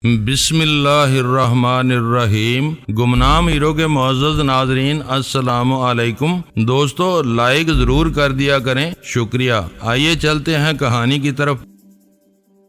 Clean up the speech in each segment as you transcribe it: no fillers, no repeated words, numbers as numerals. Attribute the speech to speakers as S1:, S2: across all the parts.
S1: بسم اللہ الرحمن الرحیم۔ گمنام ہیرو کے معزز ناظرین السلام علیکم۔ دوستو لائک ضرور کر دیا کریں، شکریہ۔ آئیے چلتے ہیں کہانی کی طرف۔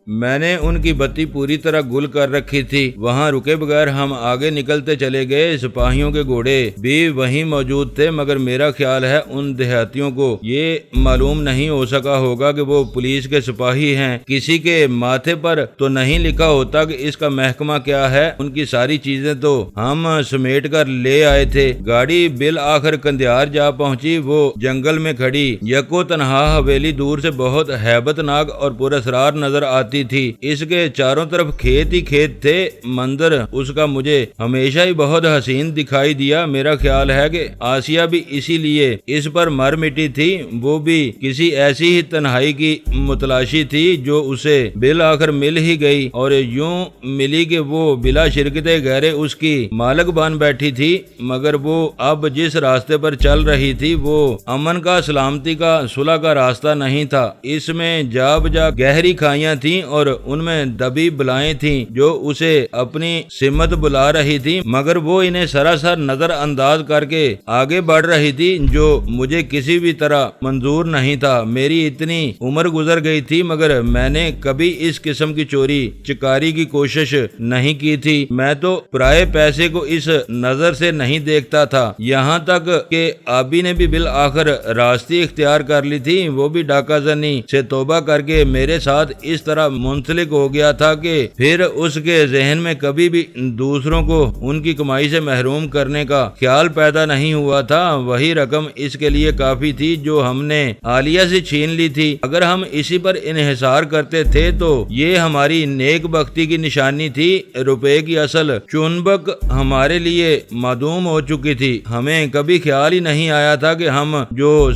S1: میں نے ان کی بتی پوری طرح گل کر رکھی تھی۔ وہاں رکے بغیر ہم آگے نکلتے چلے گئے۔ سپاہیوں کے گھوڑے بھی وہیں موجود تھے، مگر میرا خیال ہے ان دیہاتیوں کو یہ معلوم نہیں ہو سکا ہوگا کہ وہ پولیس کے سپاہی ہیں۔ کسی کے ماتھے پر تو نہیں لکھا ہوتا کہ اس کا محکمہ کیا ہے۔ ان کی ساری چیزیں تو ہم سمیٹ کر لے آئے تھے۔ گاڑی بالآخر قندھار جا پہنچی۔ وہ جنگل میں کھڑی یکو تنہا حویلی دور سے بہت ہیبت ناک اور پراسرار نظر آتی تھی۔ اس کے چاروں طرف کھیت ہی کھیت تھے۔ منظر اس کا مجھے ہمیشہ ہی بہت حسین دکھائی دیا۔ میرا خیال ہے کہ آسیہ بھی اسی لیے اس پر مر مٹی تھی۔ وہ بھی کسی ایسی ہی تنہائی کی متلاشی تھی جو اسے بالآخر مل ہی گئی، اور یوں ملی کہ وہ بلا شرکت گہرے اس کی مالک بن بیٹھی تھی۔ مگر وہ اب جس راستے پر چل رہی تھی وہ امن کا، سلامتی کا، صلح کا راستہ نہیں تھا۔ اس میں جا بجا گہری کھائیاں تھیں اور ان میں دبی بلائیں تھیں جو اسے اپنی سمت بلا رہی تھی، مگر وہ انہیں سراسر نظر انداز کر کے آگے بڑھ رہی تھی، جو مجھے کسی بھی طرح منظور نہیں تھا۔ میری اتنی عمر گزر گئی تھی مگر میں نے کبھی اس قسم کی چوری چکاری کی کوشش نہیں کی تھی۔ میں تو پرائے پیسے کو اس نظر سے نہیں دیکھتا تھا، یہاں تک کہ آبی نے بھی بالآخر راستی اختیار کر لی تھی۔ وہ بھی ڈاکہ زنی سے توبہ کر کے میرے ساتھ اس طرح منسلک ہو گیا تھا کہ پھر اس کے ذہن میں کبھی بھی دوسروں کو ان کی کمائی سے محروم کرنے کا خیال پیدا نہیں ہوا تھا۔ وہی رقم اس کے لیے کافی تھی جو ہم نے عالیہ سے چھین لی تھی۔ اگر ہم اسی پر انحصار کرتے تھے تو یہ ہماری نیک بختی کی نشانی تھی۔ روپے کی اصل چنبک ہمارے لیے معدوم ہو چکی تھی۔ ہمیں کبھی خیال ہی نہیں آیا تھا کہ ہم جو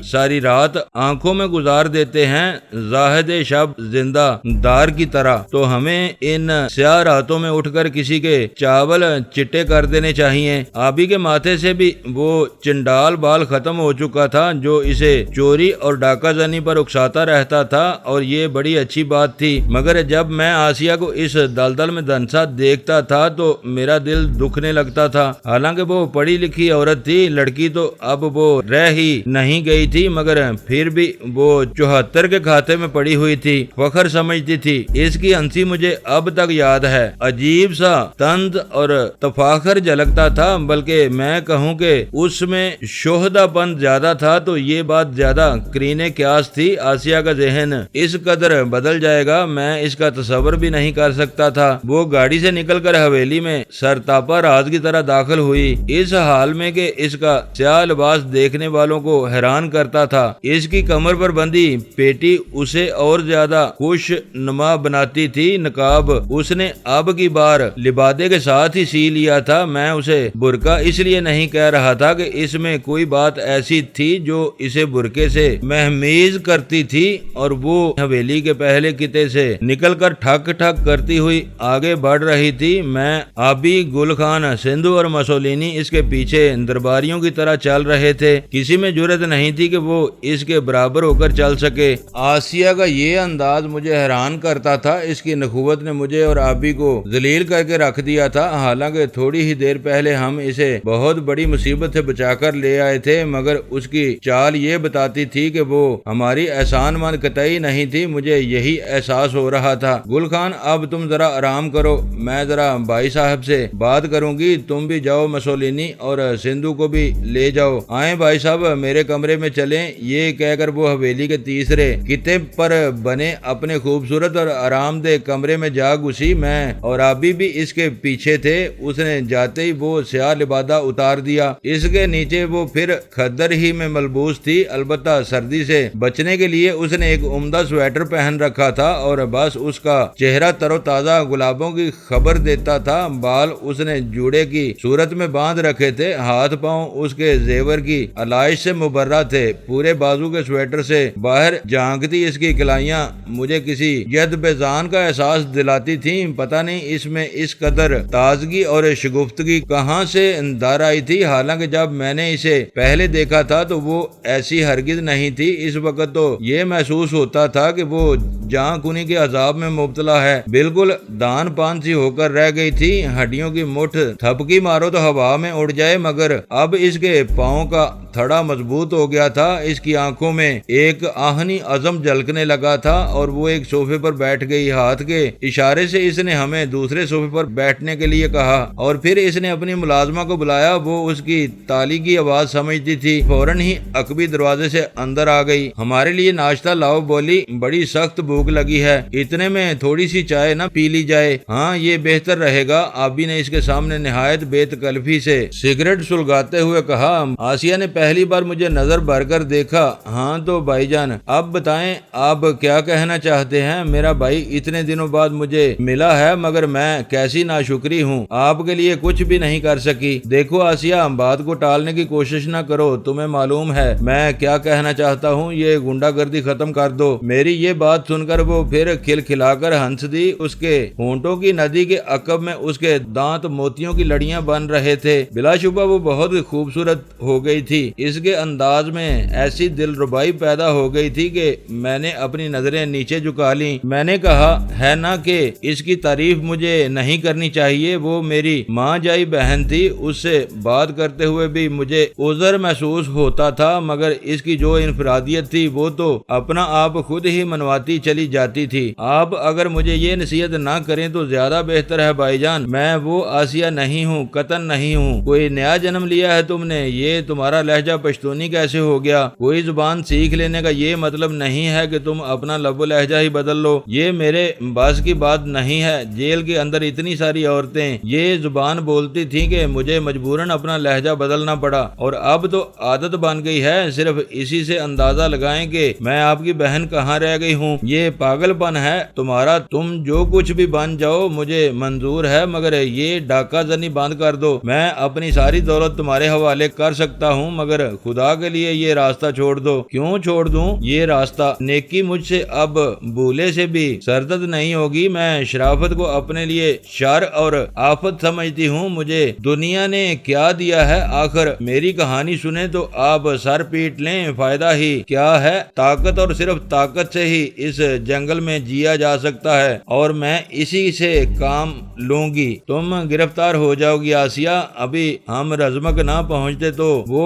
S1: ساری رات آنکھوں میں گزار دیتے ہیں زاہد شب زندہ دار کی طرح، تو ہمیں ان سیاہ راتوں میں اٹھ کر کسی کے چاول چٹے کر دینے چاہیے۔ آبی کے ماتھے سے بھی وہ چنڈال بال ختم ہو چکا تھا جو اسے چوری اور ڈاکہ زنی پر اکساتا رہتا تھا، اور یہ بڑی اچھی بات تھی۔ مگر جب میں آسیہ کو اس دلدل میں دھنسا دیکھتا تھا تو میرا دل دکھنے لگتا تھا۔ حالانکہ وہ پڑھی لکھی عورت تھی، لڑکی تو اب وہ رہ ہی نہیں گئی تھی، مگر پھر بھی وہ 74 کے کھاتے میں پڑی ہوئی تھی۔ فخر سمجھتی تھی۔ اس کی ہنسی مجھے اب تک یاد ہے۔ عجیب سا طنز اور تفاخر جھلکتا تھا، بلکہ میں کہوں کہ اس میں شہدا پن زیادہ تھا، تو یہ بات زیادہ قرین قیاس تھی۔ آسیہ کا ذہن اس قدر بدل جائے گا میں اس کا تصور بھی نہیں کر سکتا تھا۔ وہ گاڑی سے نکل کر حویلی میں سرتاپا راز کی طرح داخل ہوئی، اس حال میں کہ اس کا سیاہ لباس دیکھنے والوں کو حیران کرتا تھا۔ اس کی کمر پر بندھی پیٹی اسے اور زیادہ خوش نما بناتی تھی۔ نقاب اس نے اب کی بار لبادے کے ساتھ ہی سی لیا تھا۔ میں اسے برقع اس لیے نہیں کہہ رہا تھا کہ اس میں کوئی بات ایسی تھی جو اسے برقعے سے مہمیز کرتی تھی، اور وہ حویلی کے پہلے خطے سے نکل کر ٹھک ٹھک کرتی ہوئی آگے بڑھ رہی تھی۔ میں آبی، گل خان، سندھو اور مسولینی اس کے پیچھے درباریوں کی طرح چل رہے تھے۔ کسی میں جرأت نہیں تھی کہ وہ اس کے برابر ہو کر چل سکے۔ آسیہ کا یہ انداز مجھے حیران کرتا تھا۔ اس کی نخوت نے مجھے اور آبی کو ذلیل کر کے رکھ دیا تھا۔ حالانکہ تھوڑی ہی دیر پہلے ہم اسے بہت بڑی مصیبت سے بچا کر لے آئے تھے، مگر اس کی چال یہ بتاتی تھی کہ وہ ہماری احسان مند قطعی نہیں تھی۔ مجھے یہی احساس ہو رہا تھا۔ گل خان اب تم ذرا آرام کرو، میں ذرا بھائی صاحب سے بات کروں گی۔ تم بھی جاؤ، مسولینی اور سندھو کو بھی لے جاؤ۔ آئیں بھائی صاحب، میرے کمرے میں چلیں۔ یہ کہہ کر وہ حویلی کے تیسرے خطے پر بنے اپنے خوبصورت اور آرام دہ کمرے میں جا گھسی۔ میں اور آبی بھی اس کے پیچھے تھے۔ اس نے جاتے ہی وہ سیاہ لبادہ اتار دیا۔ اس کے نیچے وہ پھر خدر ہی میں ملبوس تھی، البتہ سردی سے بچنے کے لیے اس نے ایک عمدہ سویٹر پہن رکھا تھا، اور بس اس کا چہرہ تر و تازہ گلابوں کی خبر دیتا تھا۔ بال اس نے جوڑے کی صورت میں باندھ رکھے تھے، ہاتھ پاؤں اس کے زیور کی علائش سے مبرہ تھے۔ پورے بازو کے سویٹر سے باہر جھانکتی اس کی کلائیاں مجھے کسی کسی ید بیزان کا احساس دلاتی تھیں۔ پتہ نہیں اس میں اس قدر تازگی اور شگفتگی کہاں سے اندر آئی تھی، حالانکہ جب میں نے اسے پہلے دیکھا تھا تو وہ ایسی ہرگز نہیں تھی۔ اس وقت تو یہ محسوس ہوتا تھا کہ وہ جاں کنی کے عذاب میں مبتلا ہے، بالکل دان پان سی ہو کر رہ گئی تھی۔ ہڈیوں کی مٹھ تھپکی مارو تو ہوا میں اڑ جائے، مگر اب اس کے پاؤں کا تھڑا مضبوط ہو گیا تھا۔ اس کی آنکھوں میں ایک آہنی عزم جھلکنے لگا تھا اور وہ ایک صوفے پر بیٹھ گئی۔ ہاتھ کے اشارے سے اس نے ہمیں دوسرے صوفے پر بیٹھنے کے لیے کہا اور پھر اس نے اپنی ملازمہ کو بلایا۔ وہ اس کی تالی کی آواز سمجھتی تھی، فوراً ہی عقبی دروازے سے اندر آ گئی۔ ہمارے لیے ناشتہ لاؤ، بولی، بڑی سخت بھوک لگی ہے، اتنے میں تھوڑی سی چائے نہ پی لی جائے؟ ہاں یہ بہتر رہے گا، آبی نے اس کے سامنے نہایت بے تکلفی سے سگریٹ سلگاتے ہوئے کہا۔ آسیہ نے پہلی بار مجھے نظر بھر کر دیکھا۔ ہاں تو بھائی جان، اب بتائیں آپ کیا کہنا چاہتے ہیں؟ میرا بھائی اتنے دنوں بعد مجھے ملا ہے، مگر میں کیسی ناشکری ہوں، آپ کے لیے کچھ بھی نہیں کر سکی۔ دیکھو آسیہ، بات کو ٹالنے کی کوشش نہ کرو، تمہیں معلوم ہے میں کیا کہنا چاہتا ہوں، یہ گنڈا گردی ختم کر دو۔ میری یہ بات سن کر وہ پھر کھلکھلا کر ہنس دی۔ اس کے ہونٹوں کی ندی کے عقب میں اس کے دانت موتیوں کی لڑیاں بن رہے تھے۔ بلا شبہ وہ بہت خوبصورت ہو گئی تھی۔ اس کے انداز میں ایسی دل ربائی پیدا ہو گئی تھی کہ میں نے اپنی نظریں نیچے جھکا لیں۔ میں نے کہا ہے نا کہ اس کی تعریف مجھے نہیں کرنی چاہیے، وہ میری ماں جائی بہن تھی، اس سے بات کرتے ہوئے بھی مجھے عذر محسوس ہوتا تھا، مگر اس کی جو انفرادیت تھی وہ تو اپنا آپ خود ہی منواتی چلی جاتی تھی۔ آپ اگر مجھے یہ نصیحت نہ کریں تو زیادہ بہتر ہے بھائی جان، میں وہ آسیہ نہیں ہوں، قطعاً نہیں ہوں۔ کوئی نیا جنم لیا ہے تم نے، یہ تمہارا لہجہ پشتونی کیسے ہو گیا؟ کوئی زبان سیکھ لینے کا یہ مطلب نہیں ہے کہ تم اپنا لب و لہجہ ہی بدل لو، یہ میرے بس کی بات نہیں ہے۔ جیل کے اندر اتنی ساری عورتیں یہ زبان بولتی تھیں کہ مجھے مجبوراً اپنا لہجہ بدلنا پڑا، اور اب تو عادت بن گئی ہے۔ صرف اسی سے اندازہ لگائیں کہ میں آپ کی بہن کہاں رہ گئی ہوں۔ یہ پاگل پن ہے تمہارا، تم جو کچھ بھی بن جاؤ مجھے منظور ہے، مگر یہ ڈاکہ زنی بند کر دو۔ میں اپنی ساری دولت تمہارے حوالے کر سکتا ہوں، مگر خدا کے لیے یہ راستہ چھوڑ دو۔ کیوں چھوڑ دوں یہ راستہ؟ نیکی مجھ سے اب بھولے سے بھی سرزد نہیں ہوگی۔ میں شرافت کو اپنے لیے شر اور آفت سمجھتی ہوں۔ مجھے دنیا نے کیا دیا ہے؟ آخر میری کہانی سنیں تو آپ سر پیٹ لیں، فائدہ ہی کیا ہے؟ طاقت، اور صرف طاقت سے ہی اس جنگل میں جیا جا سکتا ہے، اور میں اسی سے کام لوں گی۔ تم گرفتار ہو جاؤ گی آسیہ۔ ابھی ہم رزمک نہ پہنچتے تو وہ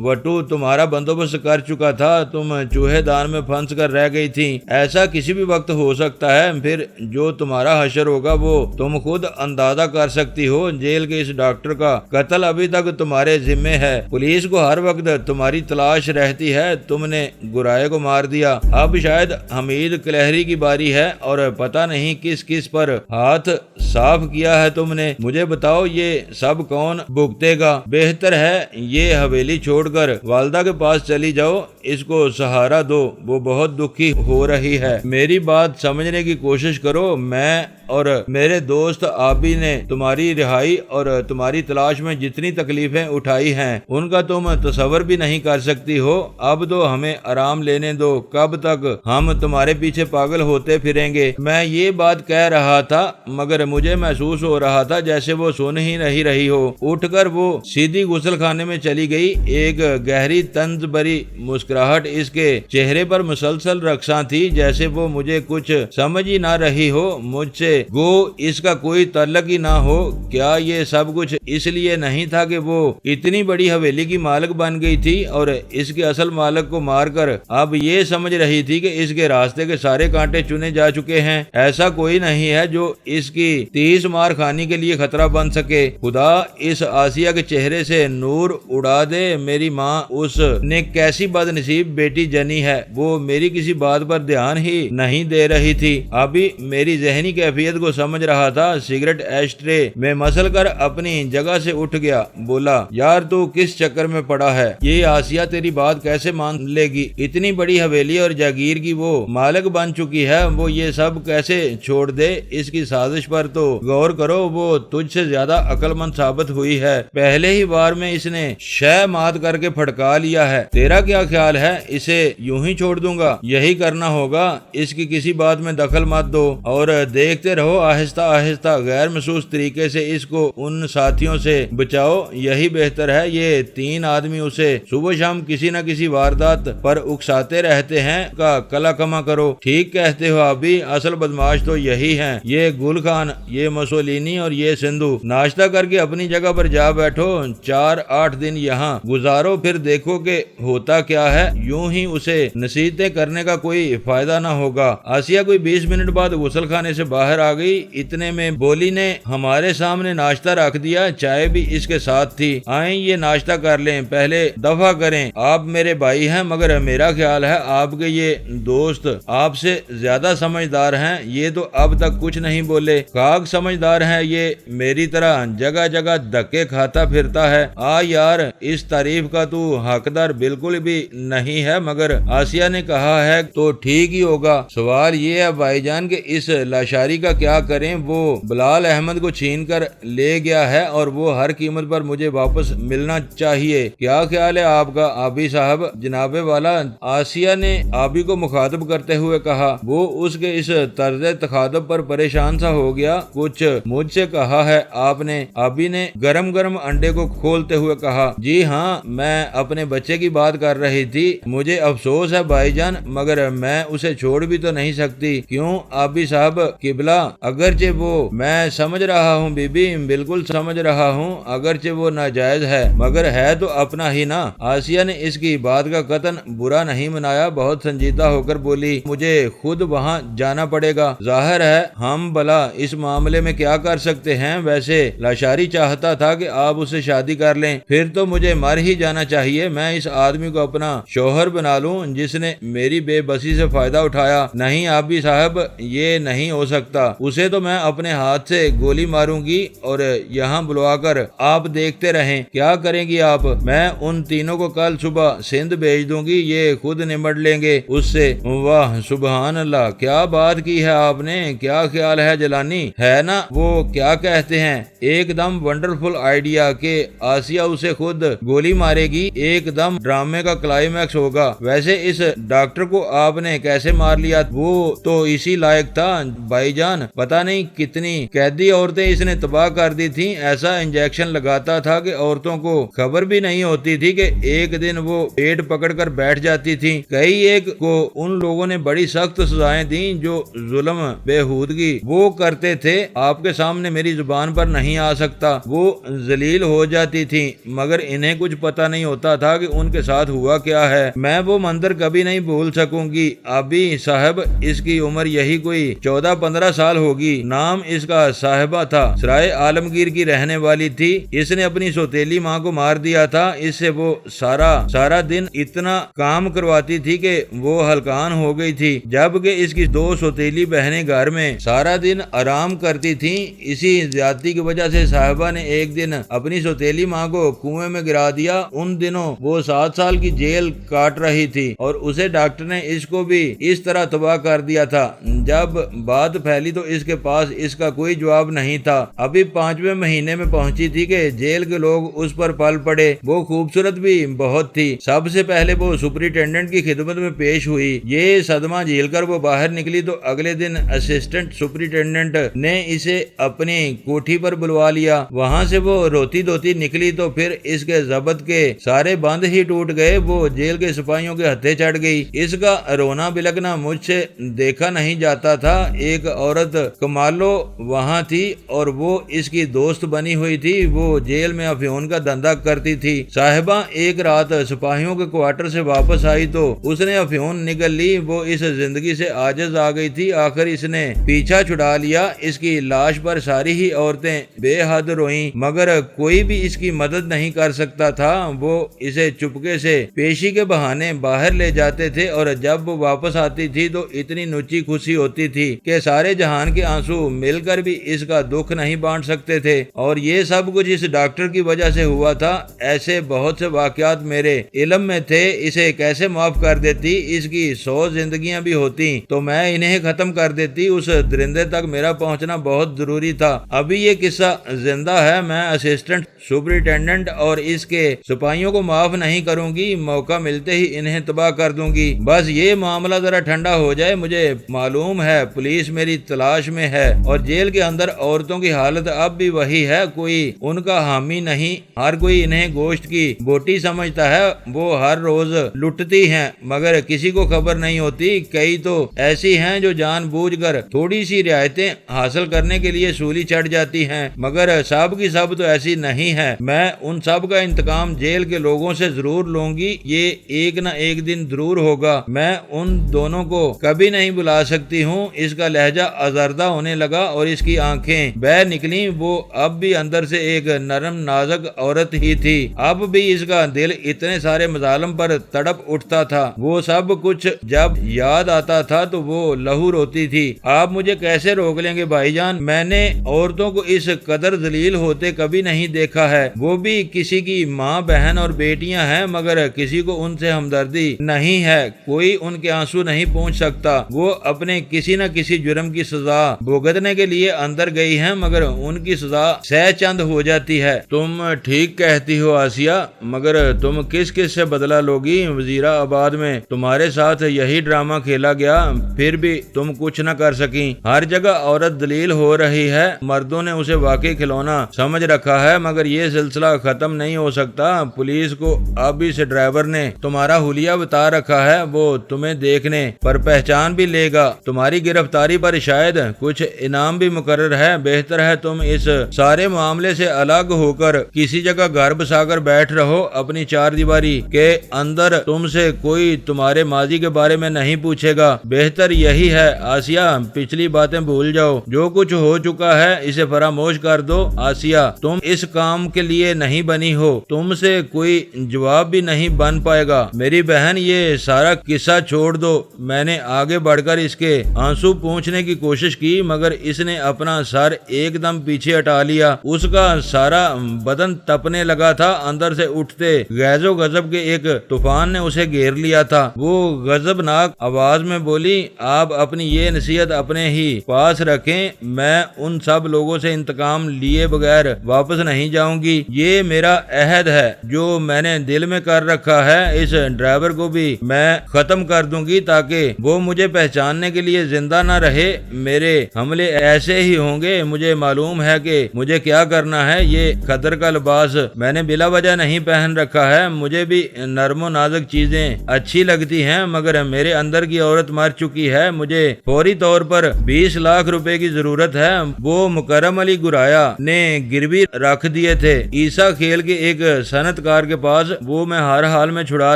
S1: وٹو تمہارا بندوبست کر چکا تھا، تم چوہے دان میں پھنس کر رہ گئی تھی۔ ایسا کسی بھی وقت ہو سکتا ہے، پھر جو تمہارا حشر ہوگا وہ تم خود اندازہ کر سکتی ہو۔ جیل کے اس ڈاکٹر کا قتل ابھی تک تمہارے ذمے ہے، پولیس کو ہر وقت تمہاری تلاش رہتی ہے، تم نے گرائے کو مار دیا۔ اب شاید حمید کلہری کی باری ہے، اور پتہ نہیں کس کس پر ہاتھ صاف کیا ہے تم نے۔ مجھے بتاؤ یہ سب کون بھگتے گا؟ بہتر ہے یہ حویلی چھوڑ کر والدہ کے پاس چلی جاؤ، اس کو سہارا دو، وہ بہت دکھی ہو رہی ہے۔ میری بات سمجھنے کی کوشش کرو، میں اور میرے دوست آبی نے تمہاری رہائی اور تمہاری تلاش میں جتنی تکلیفیں اٹھائی ہیں ان کا تم تصور بھی نہیں کر سکتی ہو۔ اب تو ہمیں آرام لینے دو، کب تک ہم تمہارے پیچھے پاگل ہوتے پھریں گے؟ میں یہ بات کہہ رہا تھا، مگر مجھے محسوس ہو رہا تھا جیسے وہ سن ہی نہیں رہی ہو۔ اٹھ کر وہ سیدھی غسل خانے میں چلی گئی۔ ایک گہری طنز بری مسکراہٹ اس کے چہرے پر مسلسل رقصاں تھی، جیسے وہ مجھے کچھ سمجھ ہی نہ رہی ہو، مجھ سے گو اس کا کوئی تعلق ہی نہ ہو۔ کیا یہ سب کچھ اس لیے نہیں تھا کہ وہ اتنی بڑی حویلی کی مالک بن گئی تھی اور اس کے اصل مالک کو مار کر اب یہ سمجھ رہی تھی کہ اس کے راستے کے سارے کانٹے چنے جا چکے ہیں؟ ایسا کوئی نہیں ہے جو اس کی 30 مار خانی کے لیے خطرہ بن سکے۔ خدا اس آسیہ کے چہرے سے نور اڑا دے۔ میری ماں اس نے کیسی بد نصیب بیٹی جنی ہے، وہ میری کسی بات پر دھیان ہی نہیں دے رہی تھی۔ ابھی میری ذہنی کیفیت خیریت کو سمجھ رہا تھا، سگریٹ ایشٹرے میں مسل کر اپنی جگہ سے اٹھ گیا۔ بولا، یار تو کس چکر میں پڑا ہے؟ یہ آسیہ تیری بات کیسے مان لے گی؟ اتنی بڑی حویلی اور جاگیر کی وہ مالک بن چکی ہے، وہ یہ سب کیسے چھوڑ دے؟ اس کی سازش پر تو غور کرو، وہ تجھ سے زیادہ عقل مند ثابت ہوئی ہے۔ پہلے ہی بار میں اس نے شے مات کر کے پھڑکا لیا ہے۔ تیرا کیا خیال ہے؟ اسے یوں ہی چھوڑ دوں گا؟ یہی کرنا ہوگا، اس کی کسی بات میں دخل مت دو اور دیکھتے رہو، آہستہ آہستہ غیر محسوس طریقے سے اس کو ان ساتھیوں سے بچاؤ، یہی بہتر ہے۔ یہ تین آدمی اسے صبح شام کسی نہ کسی واردات پر اکساتے رہتے ہیں، کا کلا کما کرو۔ ٹھیک کہتے ہو ابھی، اصل بدماش تو یہی ہیں، یہ گل خان، یہ مسولینی اور یہ سندھو۔ ناشتہ کر کے اپنی جگہ پر جا بیٹھو، 4-8 دن یہاں گزارو، پھر دیکھو کہ ہوتا کیا ہے۔ یوں ہی اسے نصیحتیں کرنے کا کوئی فائدہ نہ ہوگا۔ آسیہ کوئی 20 منٹ بعد غسل خانے سے باہر آ گئی۔ اتنے میں بولی نے ہمارے سامنے ناشتہ رکھ دیا، چائے بھی اس کے ساتھ تھی۔ آئیں یہ ناشتہ کر لیں، پہلے دفعہ کریں، آپ میرے بھائی ہیں مگر میرا خیال ہے آپ کے یہ دوست آپ سے زیادہ سمجھدار ہیں، یہ تو اب تک کچھ نہیں بولے۔ کاغ سمجھدار ہیں، یہ میری طرح جگہ جگہ دھکے کھاتا پھرتا ہے۔ یار اس تعریف کا تو حقدار بالکل بھی نہیں ہے، مگر آسیہ نے کہا ہے تو ٹھیک ہی ہوگا۔ سوال یہ ہے بھائی جان کہ اس لاشاری کا کیا کریں؟ وہ بلال احمد کو چھین کر لے گیا ہے اور وہ ہر قیمت پر مجھے واپس ملنا چاہیے۔ کیا خیال ہے آپ کا آبی صاحب؟ جناب والا، آسیہ نے آبی کو مخاطب کرتے ہوئے کہا۔ وہ اس کے اس طرز تخاطب پر پریشان سا ہو گیا۔ کچھ مجھ سے کہا ہے آپ نے؟ آبی نے گرم گرم انڈے کو کھولتے ہوئے کہا۔ جی ہاں، میں اپنے بچے کی بات کر رہی تھی۔ مجھے افسوس ہے بھائی جان، مگر میں اسے چھوڑ بھی تو نہیں سکتی۔ کیوں آبی صاحب؟ قبلہ اگرچہ وہ، میں سمجھ رہا ہوں بی بی، بالکل سمجھ رہا ہوں، اگرچہ وہ ناجائز ہے مگر ہے تو اپنا ہی نا۔ آسیہ نے اس کی بات کا قطعاً برا نہیں منایا، بہت سنجیدہ ہو کر بولی، مجھے خود وہاں جانا پڑے گا۔ ظاہر ہے ہم بھلا اس معاملے میں کیا کر سکتے ہیں؟ ویسے لاشاری چاہتا تھا کہ آپ اس سے شادی کر لیں، پھر تو مجھے مر ہی جانا چاہیے۔ میں اس آدمی کو اپنا شوہر بنا لوں جس نے میری بے بسی سے فائدہ اٹھایا۔ نہیں آبی صاحب، یہ نہیں ہو سکتا۔ اسے تو میں اپنے ہاتھ سے گولی ماروں گی اور یہاں بلوا کر آپ دیکھتے رہیں۔ کیا کریں گی آپ؟ میں ان تینوں کو کل صبح سندھ بھیج دوں گی، یہ خود نمٹ لیں گے اس سے۔ واہ سبحان اللہ، کیا بات کی ہے آپ نے! کیا خیال ہے جلانی؟ ہے نا وہ کیا کہتے ہیں، ایک دم ونڈرفل آئیڈیا کہ آسیہ اسے خود گولی مارے گی، ایک دم ڈرامے کا کلائمیکس ہوگا۔ ویسے اس ڈاکٹر کو آپ نے کیسے مار لیا؟ وہ تو اسی لائق تھا بھائی جان، پتہ نہیں کتنی قیدی عورتیں اس نے تباہ کر دی تھیں۔ ایسا انجیکشن لگاتا تھا کہ عورتوں کو خبر بھی نہیں ہوتی تھی کہ ایک دن وہ پیٹ پکڑ کر بیٹھ جاتی تھی۔ کئی ایک کو ان لوگوں نے بڑی سخت سزائیں دیں جو ظلم بےہودگی وہ کرتے تھے۔ آپ کے سامنے میری زبان پر نہیں آ سکتا، وہ ذلیل ہو جاتی تھی مگر انہیں کچھ پتہ نہیں ہوتا تھا کہ ان کے ساتھ ہوا کیا ہے۔ میں وہ منظر کبھی نہیں بھول سکوں گی آبی صاحب۔ اس کی عمر یہی کوئی 14-15 سال ہوگی۔ نام اس کا صاحبہ تھا، سرائے عالمگیر کی رہنے والی تھی۔ اس نے اپنی سوتیلی ماں کو مار دیا تھا۔ اس سے وہ سارا دن اتنا کام کرواتی تھی کہ وہ ہلکان ہو گئی تھی، جبکہ اس کی 2 سوتیلی بہنیں گھر میں سارا دن آرام کرتی تھیں۔ اسی زیادتی کی وجہ سے صاحبہ نے ایک دن اپنی سوتیلی ماں کو کنویں میں گرا دیا۔ ان دنوں وہ 7 سال کی جیل کاٹ رہی تھی اور اسے ڈاکٹر نے اس کو بھی اس طرح تباہ کر دیا تھا۔ جب بات پھیلی تو اس کے پاس اس کا کوئی جواب نہیں تھا۔ ابھی 5ویں مہینے میں پہنچی تھی کہ جیل کے لوگ اس پر پل پڑے۔ وہ خوبصورت بھی بہت تھی۔ سب سے پہلے وہ سپرنٹینڈنٹ کی خدمت میں پیش ہوئی۔ یہ صدمہ جھیل کر وہ باہر نکلی تو اگلے دن اسسٹنٹ سپرنٹینڈنٹ نے اسے اپنی کوٹھی پر بلوا لیا۔ وہاں سے وہ روتی دھوتی نکلی تو پھر اس کے ضبط کے سارے بند ہی ٹوٹ گئے۔ وہ جیل کے سپاہیوں کے ہتھے چڑھ گئی۔ اس کا رونا بلکنا مجھ سے دیکھا نہیں جاتا تھا۔ ایک عورت کمالو وہاں تھی اور وہ اس کی دوست بنی ہوئی تھی۔ وہ جیل میں افیون کا دھندا کرتی تھی۔ صاحبہ ایک رات سپاہیوں کے کوارٹر سے واپس آئی تو اس نے افیون نگل لی۔ وہ اس زندگی سے عاجز آ گئی تھی۔ آخر اس نے پیچھا چھڑا لیا۔ اس کی لاش پر ساری ہی عورتیں بے حد روئیں مگر کوئی بھی اس کی مدد نہیں کر سکتا تھا۔ وہ اسے چپکے سے پیشی کے بہانے باہر لے جاتے تھے اور جب وہ واپس آتی تھی تو اتنی نچی خوشی ہوتی تھی کہ سارے جہان جہان کے آنسو مل کر بھی اس کا دکھ نہیں بانٹ سکتے تھے، اور یہ سب کچھ اس ڈاکٹر کی وجہ سے ہوا تھا۔ ایسے بہت سے واقعات میرے علم میں تھے، اسے کیسے معاف کر دیتی؟ اس کی 100 زندگیاں بھی ہوتی تو میں انہیں ختم کر دیتی۔ اس درندے تک میرا پہنچنا بہت ضروری تھا۔ ابھی یہ قصہ زندہ ہے، میں اسسٹنٹ سپرنٹینڈنٹ اور اس کے سپاہیوں کو معاف نہیں کروں گی، موقع ملتے ہی انہیں تباہ کر دوں گی۔ بس یہ معاملہ ذرا ٹھنڈا ہو جائے۔ مجھے معلوم ہے پولیس میری تلاش میں ہے، اور جیل کے اندر عورتوں کی حالت اب بھی وہی ہے، کوئی ان کا حامی نہیں۔ ہر کوئی انہیں گوشت کی بوٹی سمجھتا ہے، وہ ہر روز لٹتی ہیں مگر کسی کو خبر نہیں ہوتی۔ کئی تو ایسی ہیں جو جان بوجھ کر تھوڑی سی رعایتیں حاصل کرنے کے لیے سولی چڑھ جاتی ہیں، مگر سب کی سب تو ایسی نہیں ہے۔ میں ان سب کا انتقام جیل کے لوگوں سے ضرور لوں گی، یہ ایک نہ ایک دن ضرور ہوگا۔ میں ان دونوں کو کبھی نہیں بلا سکتی ہوں۔ اس کا لہجہ آزردہ ہونے لگا اور اس کی آنکھیں بہہ نکلیں۔ وہ اب بھی اندر سے ایک نرم نازک عورت ہی تھی، اب بھی اس کا دل اتنے سارے مظالم پر تڑپ اٹھتا تھا۔ وہ سب کچھ جب یاد آتا تھا تو وہ لہو روتی تھی۔ آپ مجھے کیسے روک لیں گے بھائی جان؟ میں نے عورتوں کو اس قدر ذلیل ہوتے کبھی نہیں دیکھا ہے۔ وہ بھی کسی کی ماں بہن اور بیٹیاں ہیں مگر کسی کو ان سے ہمدردی نہیں ہے، کوئی ان کے آنسو نہیں پہنچ سکتا۔ وہ اپنے کسی نہ کسی جرم کی سزا بھگتنے کے لیے اندر گئی ہیں مگر ان کی سزا سہ چند ہو جاتی ہے۔ تم ٹھیک کہتی ہو آسیہ، مگر تم کس سے بدلہ لوگی؟ وزیرہ آباد میں تمہارے ساتھ یہی ڈرامہ کھیلا گیا، پھر بھی تم کچھ نہ کر سکیں۔ ہر جگہ عورت دلیل ہو رہی ہے، مردوں نے اسے واقعی کھلونا سمجھ رکھا ہے، مگر یہ سلسلہ ختم نہیں ہو سکتا۔ پولیس کو اب اس ڈرائیور نے تمہارا حلیہ بتا رکھا ہے، وہ تمہیں دیکھنے پر پہچان بھی لے گا۔ تمہاری گرفتاری پر شاید کچھ انعام بھی مقرر ہے۔ بہتر ہے تم اس سارے معاملے سے الگ ہو کر کسی جگہ گھر بسا کر بیٹھ رہو، اپنی چار دیواری کے اندر تم سے کوئی تمہارے ماضی کے بارے میں نہیں پوچھے گا۔ بہتر یہی ہے آسیہ، پچھلی باتیں بھول جاؤ، جو کچھ ہو چکا ہے اسے فراموش کر دو۔ آسیہ، تم اس کام کے لیے نہیں بنی ہو، تم سے کوئی جواب بھی نہیں بن پائے گا۔ میری بہن، یہ سارا قصہ چھوڑ دو۔ میں نے آگے بڑھ کر اس کے آنسو پوچھنے کی کوشش کی مگر اس نے اپنا سر ایک دم پیچھے ہٹا لیا۔ اس کا سارا بدن تپنے لگا تھا، اندر سے اٹھتے غیظ و غضب کے ایک طوفان نے اسے گھیر لیا تھا۔ وہ غضبناک آواز میں بولی، آپ اپنی یہ نصیحت اپنے ہی پاس رکھیں، میں ان سب لوگوں سے انتقام لیے بغیر واپس نہیں جاؤں گی۔ یہ میرا عہد ہے جو میں نے دل میں کر رکھا ہے۔ اس ڈرائیور کو بھی میں ختم کر دوں گی تاکہ وہ مجھے پہچاننے کے لیے زندہ نہ رہے۔ میرے حملے ایسے ہی ہوں گے، مجھے معلوم ہے کہ مجھے کیا کرنا ہے۔ یہ خطر کا لباس میں نے بلا وجہ نہیں پہن رکھا ہے، مجھے بھی نرم و نازک چیزیں اچھی لگتی ہیں مگر میرے اندر کی عورت مر چکی ہے۔ مجھے فوری طور پر 20 لاکھ روپے کی ضرورت ہے، وہ مکرم علی گرایا نے گروی رکھ دیے تھے عیسیٰ کھیل کے ایک صنعت کار کے پاس۔ وہ میں ہر حال میں چھڑا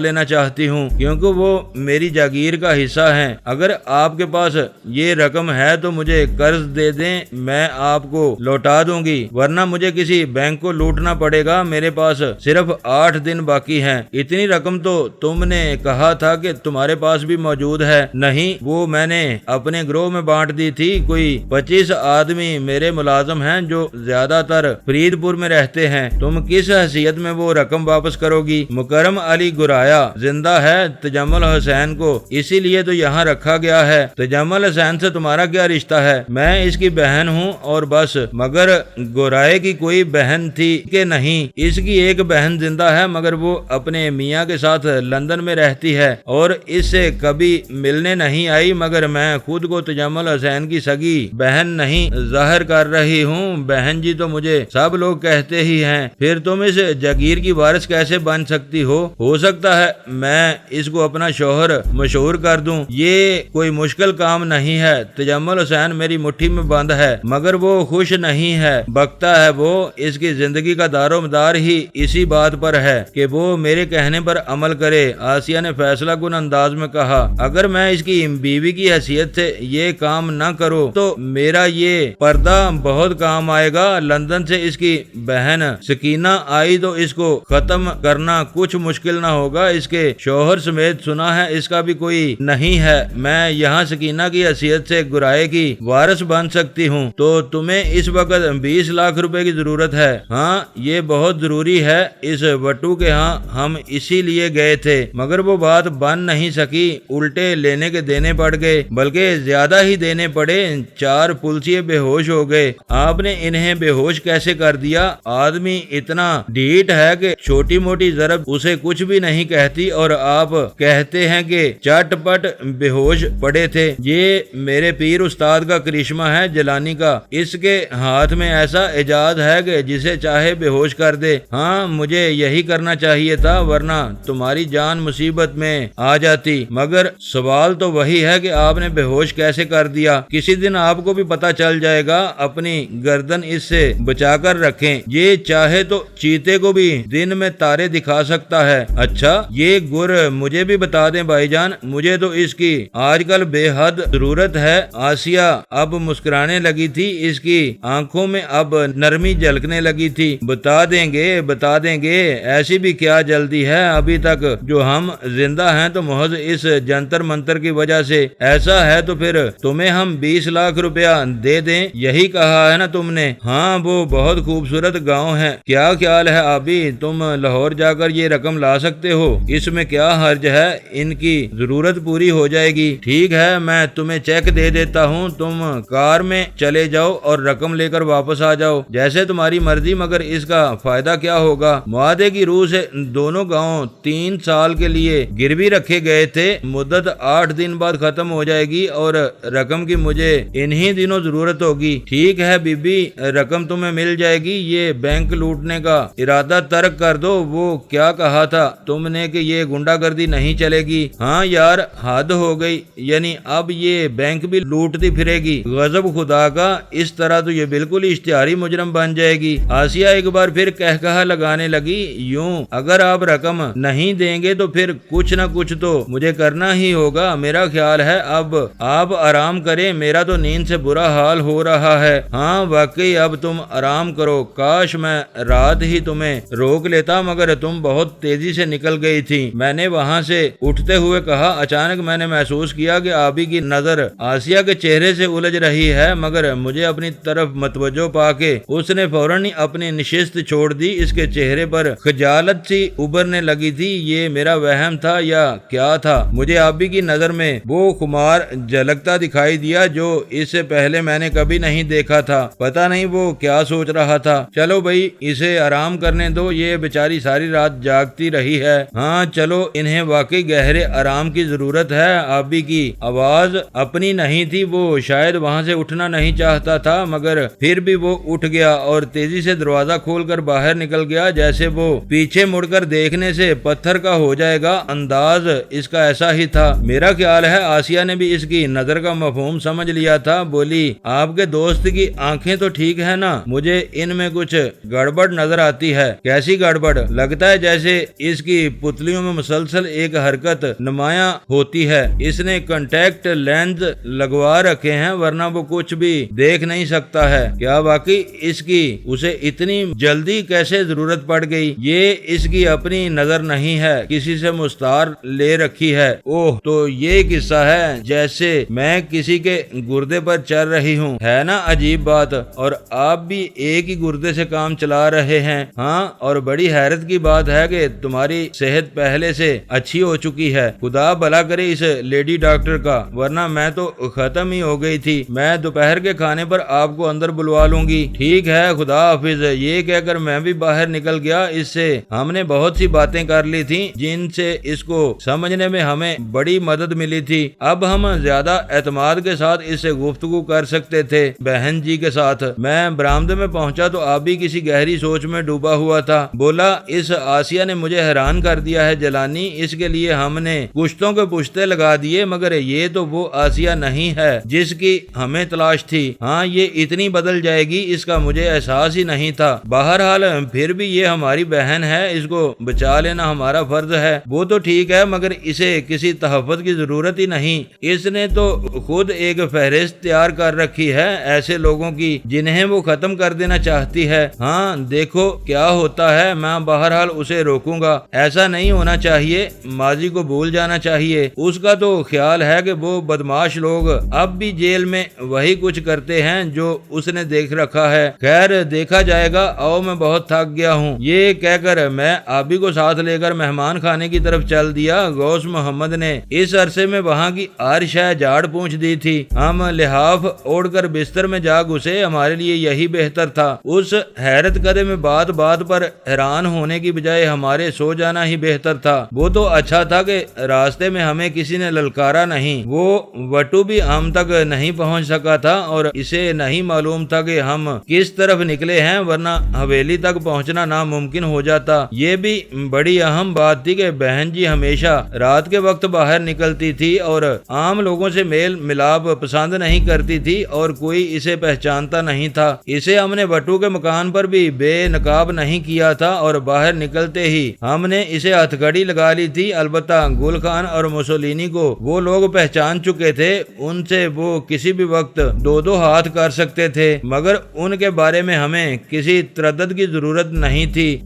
S1: لینا چاہتی ہوں کیونکہ وہ میری جاگیر کا حصہ ہیں۔ اگر آپ کے پاس یہ رقم ہے تو مجھے قرض دے دیں، میں آپ کو لوٹا دوں گی، ورنہ مجھے کسی بینک کو لوٹنا پڑے گا۔ میرے پاس صرف 8 دن باقی ہیں۔ اتنی رقم تو تم نے کہا تھا کہ تمہارے پاس بھی موجود ہے۔ نہیں، وہ میں نے اپنے گروہ میں بانٹ دی تھی۔ کوئی 25 آدمی میرے ملازم ہیں جو زیادہ تر فرید پور میں رہتے ہیں۔ تم کس حیثیت میں وہ رقم واپس کرو گی؟ مکرم علی گرایا زندہ ہے، تجمل حسین کو اسی لیے تو یہاں رکھا گیا ہے۔ تجمل حسین سے تمہارا کیا رشتہ ہے؟ میں اس کی بہن ہوں اور بس۔ مگر گورائے کی کوئی بہن تھی کہ نہیں؟ اس کی ایک بہن زندہ ہے مگر وہ اپنے میاں کے ساتھ لندن میں رہتی ہے اور اس سے کبھی ملنے نہیں آئی، مگر میں خود کو تجمل حسین کی سگی بہن نہیں ظاہر کر رہی ہوں۔ بہن جی تو مجھے سب لوگ کہتے ہی ہیں، پھر تم اس جاگیر کی وارث کیسے بن سکتی ہو؟ ہو سکتا ہے میں اس کو اپنا شوہر مشہور کر دوں، یہ کوئی مشکل کام نہیں ہے۔ تجمل حسین میری مٹھی میں بند ہے مگر وہ خوش نہیں ہے، بکتا ہے وہ۔ اس کی زندگی کا دار و مدار ہی اسی بات پر ہے کہ وہ میرے کہنے پر عمل کرے۔ آسیہ نے فیصلہ کن انداز میں کہا، اگر میں اس کی بیوی کی حیثیت سے یہ کام نہ کروں تو میرا یہ پردہ بہت کام آئے گا۔ لندن سے اس کی بہن سکینہ آئی تو اس کو ختم کرنا کچھ مشکل نہ ہوگا۔ اس کے شوہر سمیت سنا ہے اس کا بھی کوئی نہیں ہے۔ میں یہاں سکینہ کی حیثیت سے گرائے
S2: کی وارث بن سکتی ہوں، تو تمہیں اس وقت 20 لاکھ روپے کی ضرورت ہے۔ ہاں یہ بہت ضروری ہے، اس وٹو کے ہاں ہم اسی لیے گئے تھے، مگر وہ بات بن نہیں سکی، الٹے لینے کے دینے پڑ گئے، بلکہ زیادہ ہی دینے پڑے۔ 4 پولیس بے ہوش ہو گئے۔ آپ نے انہیں بے ہوش کیسے کر دیا؟ آدمی اتنا ڈھیٹ ہے کہ چھوٹی موٹی ضرب اسے کچھ بھی نہیں کہتی، اور آپ کہتے ہیں کہ چٹ پٹ بے ہوش پڑے تھے۔ یہ میرے پیر استاد کا کرشمہ ہے جیلانی کا، اس کے ہاتھ میں ایسا اعجاز ہے کہ جسے چاہے بے ہوش کر دے۔ ہاں مجھے یہی کرنا چاہیے تھا، ورنہ تمہاری جان مصیبت میں آ جاتی، مگر سوال تو وہی ہے کہ آپ نے بے ہوش کیسے کر دیا؟ کسی دن آپ کو بھی پتا چل جائے گا، اپنی گردن اس سے بچا کر رکھیں، یہ چاہے تو چیتے کو بھی دن میں تارے دکھا سکتا ہے۔ اچھا یہ گر مجھے بھی بتا دیں بھائی جان، مجھے تو اس کی آج کل بے حد ضرورت ہے۔ آسیہ اب مسکرانے لگی تھی، اس کی آنکھوں میں اب نرمی جھلکنے لگی تھی۔ بتا دیں گے، ایسی بھی کیا جلدی ہے؟ ابھی تک جو ہم زندہ ہیں تو محض اس جنتر منتر کی وجہ سے، ایسا ہے تو پھر تمہیں ہم 20 لاکھ روپیہ دے دیں، یہی کہا ہے نا تم نے؟ ہاں وہ بہت خوبصورت گاؤں ہے، کیا خیال ہے ابھی تم لاہور جا کر یہ رقم لا سکتے ہو؟ اس میں کیا حرج ہے، ان کی ضرورت پوری ہو جائے گی۔ ٹھیک ہے میں تمہیں چیک دے دیتا ہوں، تم کار میں چلے جاؤ اور رقم لے کر واپس آ جاؤ، جیسے تمہاری مرضی، مگر اس کا فائدہ کیا ہوگا؟ معاہدے کی روح سے دونوں گاؤں 3 سال کے لیے گروی رکھے گئے تھے، مدت 8 دن بعد ختم ہو جائے گی اور رقم کی مجھے انہی دنوں ضرورت ہوگی۔ ٹھیک ہے بی بی، رقم تمہیں مل جائے گی، یہ بینک لوٹنے کا ارادہ ترک کر دو۔ وہ کیا کہا تھا تم نے کہ یہ گنڈا گردی نہیں چلے گی؟ ہاں یار حد ہو گئی، یعنی اب یہ بینک بھی لوٹتی پھرے گی؟ غضب خدا کا، اس طرح تو یہ بالکل اشتہاری مجرم بن جائے گی۔ آسیہ ایک بار پھر کہکہا لگانے لگی، یوں اگر آپ رقم نہیں دیں گے تو پھر کچھ نہ کچھ تو مجھے کرنا ہی ہوگا۔ میرا خیال ہے اب آپ آرام کریں، میرا تو نیند سے برا حال ہو رہا ہے۔ ہاں واقعی اب تم آرام کرو، کاش میں رات ہی تمہیں روک لیتا، مگر تم بہت تیزی سے نکل گئی تھی۔ میں نے وہاں سے اٹھتے ہوئے کہا، اچانک میں نے محسوس کیا کہ آبی کی نظر آسیہ کے چہرے سے الجھ رہی ہے، مگر مجھے اپنی طرف متوجہ پا کے اس نے فوراً اپنی نشست چھوڑ دی۔ اس کے چہرے پر خجالت سی ابھرنے لگی تھی۔ یہ میرا وہم تھا یا کیا تھا؟ مجھے آبی کی نظر میں وہ خمار جھلکتا دکھائی دیا جو اس سے پہلے میں نے کبھی نہیں دیکھا تھا۔ پتہ نہیں وہ کیا سوچ رہا تھا۔ چلو بھائی اسے آرام کرنے دو، یہ بیچاری ساری رات جاگتی رہی ہے۔ ہاں چلو، انہیں واقعی گہرے آرام کی ضرورت ہے۔ آبی کی آواز اپنی نہیں تھی، وہ شاید وہاں سے اٹھنا نہیں چاہتا تھا، مگر پھر بھی وہ اٹھ گیا اور تیزی سے دروازہ کھول کر باہر نکل گیا، جیسے وہ پیچھے مڑ کر دیکھنے سے پتھر کا ہو جائے گا۔ انداز اس کا ایسا ہی تھا۔ میرا خیال ہے آسیہ نے بھی اس کی نظر کا مفہوم سمجھ لیا تھا۔ بولی، آپ کے دوست کی آنکھیں تو ٹھیک ہے نا؟ مجھے ان میں کچھ گڑبڑ نظر آتی ہے۔ کیسی گڑبڑ؟ لگتا ہے جیسے اس کی پتلیوں میں مسلسل ایک حرکت نمایاں ہوتی ہے۔ اس نے کنٹیکٹ لینز لگوا رکھے ہیں، ورنہ وہ کچھ بھی دیکھ نہیں سکتا ہے۔ کیا واقعی اس کی اسے اتنی جلدی کیسے ضرورت پڑ گئی؟ یہ اس کی اپنی نظر نہیں ہے، کسی سے مستعار لے رکھی ہے۔ اوہ تو یہ قصہ ہے جیسے میں کسی کے گردے پر چل رہی ہوں، ہے نا عجیب بات؟ اور آپ بھی ایک ہی گردے سے کام چلا رہے ہیں۔ ہاں، اور بڑی حیرت کی بات ہے کہ تمہاری صحت پہلے سے اچھی ہو چکی ہے۔ خدا بھلا کرے اس لیڈی ڈاکٹر کا، ورنہ میں تو ختم ہی ہو گئی تھی۔ میں دوپہر کے کھانے پر آپ کو اندر بلوا لوں گی۔ ٹھیک ہے، خدا حافظ۔ یہ کہہ کر میں بھی باہر نکل گیا۔ اس سے ہم نے بہت سی باتیں کر لی تھی جن سے اس کو سمجھنے میں ہمیں بڑی مدد ملی تھی۔ اب ہم زیادہ اعتماد کے ساتھ اس سے گفتگو کر سکتے تھے۔ بہن جی کے ساتھ میں برآمدے میں پہنچا تو آبی کسی گہری سوچ میں ڈوبا ہوا تھا۔ بولا، اس آسیہ نے مجھے حیران کر دیا ہے جیلانی، اس کے لیے ہم نے پشتوں کے پشتے لگا دیے، مگر یہ تو وہ آسیہ نہیں ہے جس کی ہمیں تلاش تھی۔ ہاں یہ اتنی بدل جائے گی اس کا مجھے احساس ہی نہیں تھا۔ بہرحال پھر بھی یہ ہماری بہن ہے، اس کو بچا لینا ہمارا فرض ہے۔ وہ تو ٹھیک ہے، مگر اسے کسی تحفظ کی ضرورت ہی نہیں۔ اس نے تو خود ایک فہرست تیار کر رکھی ہے ایسے لوگوں کی جنہیں وہ ختم کر دینا چاہتی ہے۔ ہاں دیکھو کیا ہوتا ہے، میں بہرحال اسے روکوں گا۔ ایسا نہیں ہونا چاہیے، ماضی کو بھول جانا چاہیے۔ اس کا تو خیال ہے کہ وہ بدماش لوگ اب بھی جیل میں وہی کچھ کرتے ہیں جو اس نے دیکھ رکھا ہے۔ خیر دیکھا جائے گا، آؤ میں بہت تھک گیا ہوں۔ یہ کہہ کر میں آبی کو ساتھ لے کر مہمان خانے کی طرف چل دیا۔ غوث محمد نے اس عرصے میں وہاں کی ہر شے جھاڑ پونچھ دی تھی۔ ہم لحاف اوڑھ کر بستر میں جا گھسے، ہمارے لیے یہی بہتر تھا۔ اس حیرت کدے میں بات بات پر حیران ہونے کی بجائے ہمارے سو جانا ہی بہتر تھا۔ وہ تو اچھا تھا کہ راستے میں ہمیں کسی نے للکارا نہیں، وہ وٹو بھی ہم تک نہیں پہنچ سکا تھا اور اسے نہیں معلوم تھا کہ ہم کس طرف نکلے ہیں، ورنہ حویلی تک پہنچنا ناممکن ہو جاتا۔ یہ بھی بڑی اہم بات تھی کہ بہن جی ہمیشہ رات کے وقت باہر نکلتی تھی اور عام لوگوں سے میل ملاپ پسند نہیں کرتی تھی اور کوئی اسے پہچانتا نہیں تھا۔ اسے ہم نے وٹو کے مکان پر بھی بے نقاب نہیں کیا تھا اور باہر نکلتے ہی ہم نے اسے ہتھ کڑی لگا لی تھی۔ البتہ گل خان اور موسولینی کو وہ لوگ پہچان چکے تھے، ان سے وہ کسی بھی وقت دو دو ہاتھ کر سکتے تھے، مگر ان کے بارے میں ہمیں کسی تردد کی ضرورت نہیں تھی۔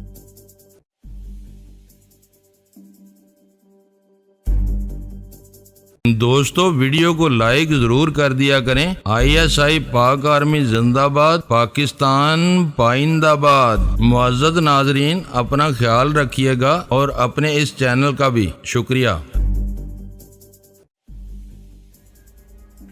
S1: دوستو ویڈیو کو لائک ضرور کر دیا کریں۔ ISI پاک آرمی زندہ باد، پاکستان پائندہ باد۔ معزز ناظرین اپنا خیال رکھیے گا اور اپنے اس چینل کا بھی شکریہ۔